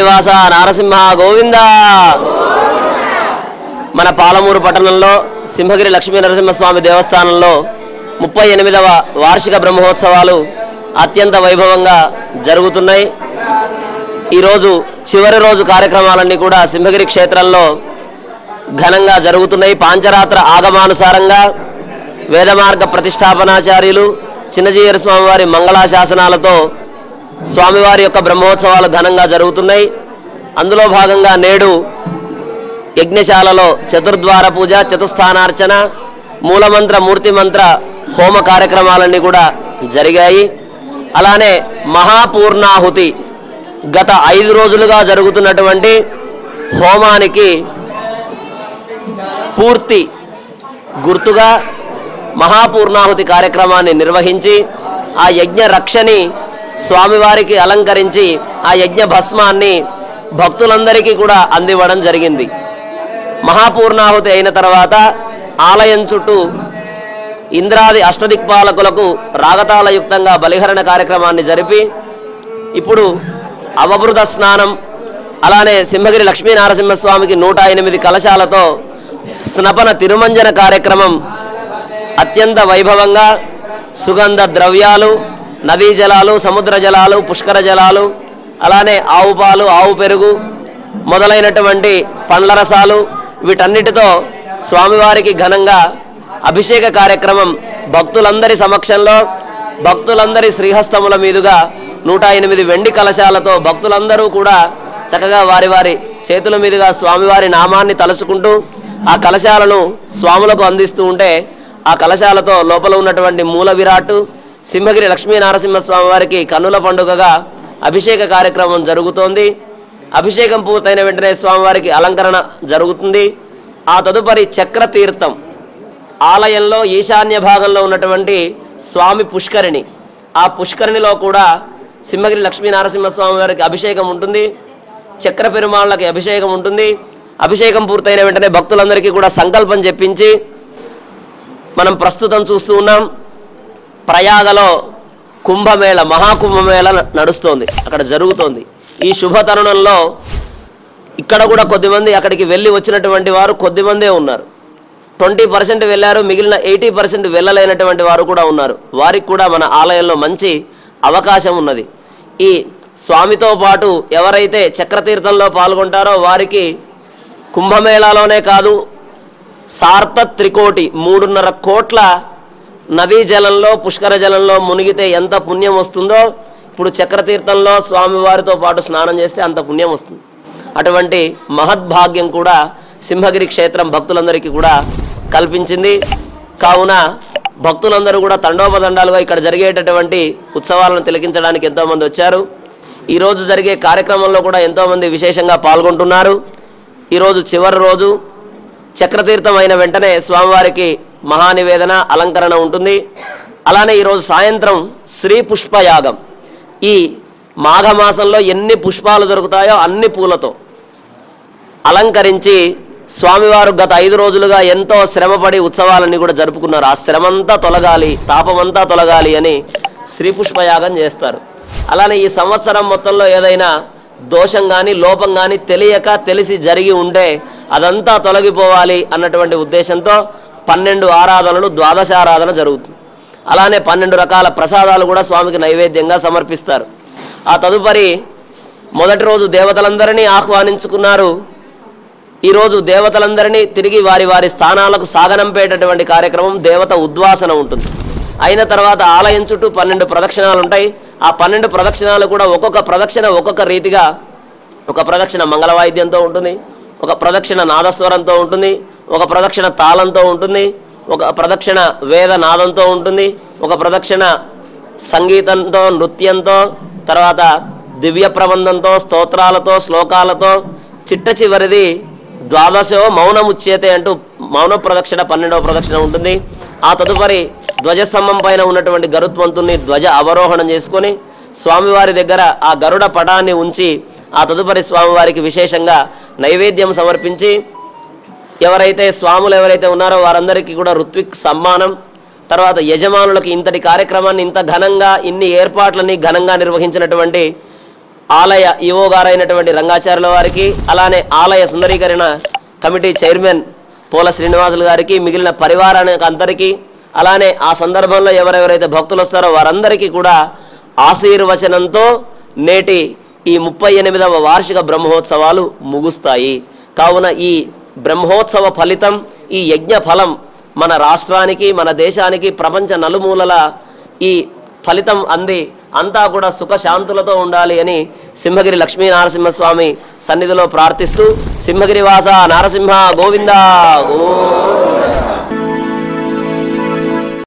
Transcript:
శ్రీనివాస నారసింహ గోవింద. మన పాలమూరు పట్టణంలో సింహగిరి లక్ష్మీ నరసింహస్వామి దేవస్థానంలో 38వ వార్షిక బ్రహ్మోత్సవాలు అత్యంత వైభవంగా జరుగుతున్నాయి. ఈరోజు చివరి రోజు కార్యక్రమాలన్నీ కూడా సింహగిరి క్షేత్రంలో ఘనంగా జరుగుతున్నాయి. పాంచరాత్ర ఆగమానుసారంగా వేదమార్గ ప్రతిష్టాపనాచార్యులు చిన్నజీయర్ స్వామివారి మంగళాశాసనాలతో స్వామివారి యొక్క బ్రహ్మోత్సవాలు ఘనంగా జరుగుతున్నాయి. అందులో భాగంగా నేడు యజ్ఞశాలలో చతుర్ద్వార పూజ, చతుస్థానార్చన, మూలమంత్ర, మూర్తిమంత్ర హోమ కార్యక్రమాలన్నీ కూడా జరిగాయి. అలానే మహాపూర్ణాహుతి గత 5 రోజులుగా జరుగుతున్నటువంటి హోమానికి పూర్తి గుర్తుగా మహాపూర్ణాహుతి కార్యక్రమాన్ని నిర్వహించి ఆ యజ్ఞ రక్షని స్వామివారికి అలంకరించి ఆ యజ్ఞ భస్మాన్ని భక్తులందరికీ కూడా అందివ్వడం జరిగింది. మహాపూర్ణాహుతి అయిన తర్వాత ఆలయం చుట్టూ ఇంద్రాది అష్టదిక్పాలకులకు రాగతాళయుక్తంగా బలిహరణ కార్యక్రమాన్ని జరిపి ఇప్పుడు అవభృత స్నానం, అలానే సింహగిరి లక్ష్మీ నరసింహస్వామికి 108 కలశాలతో స్నపన తిరుమంజన కార్యక్రమం అత్యంత వైభవంగా సుగంధ ద్రవ్యాలు, నదీ జలాలు, సముద్ర జలాలు, పుష్కర జలాలు, అలానే ఆవు పాలు, ఆవు పెరుగు మొదలైనటువంటి పండ్ల రసాలు వీటన్నిటితో స్వామివారికి ఘనంగా అభిషేక కార్యక్రమం భక్తులందరి సమక్షంలో భక్తులందరి శ్రీహస్తముల మీదుగా 108 వెండి కలశాలతో భక్తులందరూ కూడా చక్కగా వారి వారి చేతుల మీదుగా స్వామివారి నామాన్ని తలుచుకుంటూ ఆ కలశాలను స్వాములకు అందిస్తూ ఉంటే ఆ కలశాలతో లోపల ఉన్నటువంటి మూల విరాట్టు సింహగిరి లక్ష్మీ నరసింహస్వామి వారికి కన్నుల పండుగగా అభిషేక కార్యక్రమం జరుగుతోంది. అభిషేకం పూర్తయిన వెంటనే స్వామివారికి అలంకరణ జరుగుతుంది. ఆ తదుపరి చక్రతీర్థం ఆలయంలో ఈశాన్య భాగంలో ఉన్నటువంటి స్వామి పుష్కరిణి, ఆ పుష్కరిణిలో కూడా సింహగిరి లక్ష్మీ నరసింహస్వామి వారికి అభిషేకం ఉంటుంది. చక్ర పెరుమాళ్ళకి అభిషేకం ఉంటుంది. అభిషేకం పూర్తయిన వెంటనే భక్తులందరికీ కూడా సంకల్పం చెప్పించి మనం ప్రస్తుతం చూస్తూ ఉన్నాం. ప్రయాగలో కుంభమేళ, మహాకుంభమేళ నడుస్తోంది, అక్కడ జరుగుతోంది. ఈ శుభ తరుణంలో ఇక్కడ కూడా కొద్దిమంది అక్కడికి వెళ్ళి వచ్చినటువంటి వారు కొద్దిమందే ఉన్నారు. 20% వెళ్ళారు, మిగిలిన 80% వెళ్ళలేనటువంటి వారు కూడా ఉన్నారు. వారికి కూడా మన ఆలయంలో మంచి అవకాశం ఉన్నది. ఈ స్వామితో పాటు ఎవరైతే చక్రతీర్థంలో పాల్గొంటారో వారికి కుంభమేళాలోనే కాదు, సార్త త్రికోటి 3.5 కోట్ల నదీ జలంలో, పుష్కర జలంలో మునిగితే ఎంత పుణ్యం వస్తుందో ఇప్పుడు చక్రతీర్థంలో స్వామివారితో పాటు స్నానం చేస్తే అంత పుణ్యం వస్తుంది. అటువంటి మహద్భాగ్యం కూడా సింహగిరి క్షేత్రం భక్తులందరికీ కూడా కల్పించింది. కావున భక్తులందరూ కూడా తండోపతండాలుగా ఇక్కడ జరిగేటటువంటి ఉత్సవాలను తిలకించడానికి ఎంతోమంది వచ్చారు. ఈరోజు జరిగే కార్యక్రమంలో కూడా ఎంతోమంది విశేషంగా పాల్గొంటున్నారు. ఈరోజు చివరి రోజు చక్రతీర్థం అయిన వెంటనే స్వామివారికి మహానివేదన, అలంకరణ ఉంటుంది. అలానే ఈరోజు సాయంత్రం శ్రీ పుష్పయాగం. ఈ మాఘమాసంలో ఎన్ని పుష్పాలు దొరుకుతాయో అన్ని పూలతో అలంకరించి స్వామివారు గత 5 రోజులుగా ఎంతో శ్రమపడి ఉత్సవాలన్నీ కూడా జరుపుకున్నారు. ఆ శ్రమంతా తొలగాలి, తాపమంతా తొలగాలి అని శ్రీ పుష్పయాగం చేస్తారు. అలానే ఈ సంవత్సరం మొత్తంలో ఏదైనా దోషం కానీ లోపం కానీ తెలియక తెలిసి జరిగి ఉంటే అదంతా తొలగిపోవాలి అన్నటువంటి ఉద్దేశంతో 12 ఆరాధనలు, ద్వాదశ ఆరాధన జరుగుతుంది. అలానే 12 రకాల ప్రసాదాలు కూడా స్వామికి నైవేద్యంగా సమర్పిస్తారు. ఆ తదుపరి మొదటి రోజు దేవతలందరినీ ఆహ్వానించుకున్నారు. ఈరోజు దేవతలందరినీ తిరిగి వారి వారి స్థానాలకు సాగనంపేటటువంటి కార్యక్రమం దేవత ఉద్వాసన ఉంటుంది. అయిన తర్వాత ఆలయం చుట్టూ 12 ప్రదక్షిణాలు ఉంటాయి. ఆ 12 ప్రదక్షిణాలు కూడా ఒక్కొక్క ప్రదక్షిణ ఒక్కొక్క రీతిగా, ఒక ప్రదక్షిణ మంగళవాయిద్యంతో ఉంటుంది, ఒక ప్రదక్షిణ నాదస్వరంతో ఉంటుంది, ఒక ప్రదక్షిణ తాళంతో ఉంటుంది, ఒక ప్రదక్షిణ వేద నాదంతో ఉంటుంది, ఒక ప్రదక్షిణ సంగీతంతో, నృత్యంతో, తర్వాత దివ్య ప్రబంధంతో, స్తోత్రాలతో, శ్లోకాలతో, చిట్ట చివరిది ద్వాదశో మౌనముచ్యతే అంటూ మౌన ప్రదక్షిణ 12వ ప్రదక్షిణ ఉంటుంది. ఆ తదుపరి ధ్వజస్తంభం పైన ఉన్నటువంటి గరుత్మంతుని ధ్వజ అవరోహణం చేసుకొని స్వామివారి దగ్గర ఆ గరుడ పటాన్ని ఉంచి ఆ తదుపరి స్వామివారికి విశేషంగా నైవేద్యం సమర్పించి ఎవరైతే స్వాములు ఎవరైతే ఉన్నారో వారందరికీ కూడా ఋత్విక్ సమ్మానం, తర్వాత యజమానులకు ఇంతటి కార్యక్రమాన్ని ఇంత ఘనంగా ఇన్ని ఏర్పాట్లని ఘనంగా నిర్వహించినటువంటి ఆలయ ఈవో గారైనటువంటి రంగాచార్యుల వారికి, అలానే ఆలయ సుందరీకరణ కమిటీ చైర్మన్ పోల శ్రీనివాసులు గారికి, మిగిలిన పరివారానికి అందరికీ, అలానే ఆ సందర్భంలో ఎవరెవరైతే భక్తులు వస్తారో వారందరికీ కూడా ఆశీర్వచనంతో నేటి ఈ 38వ వార్షిక బ్రహ్మోత్సవాలు ముగుస్తాయి. కావున ఈ బ్రహ్మోత్సవ ఫలితం, ఈ యజ్ఞ ఫలం మన రాష్ట్రానికి, మన దేశానికి, ప్రపంచ నలుమూలల ఈ ఫలితం అంది అంతా కూడా సుఖశాంతులతో ఉండాలి అని సింహగిరి లక్ష్మీ నరసింహస్వామి సన్నిధిలో ప్రార్థిస్తూ, సింహగిరి వాస నరసింహ గోవింద గో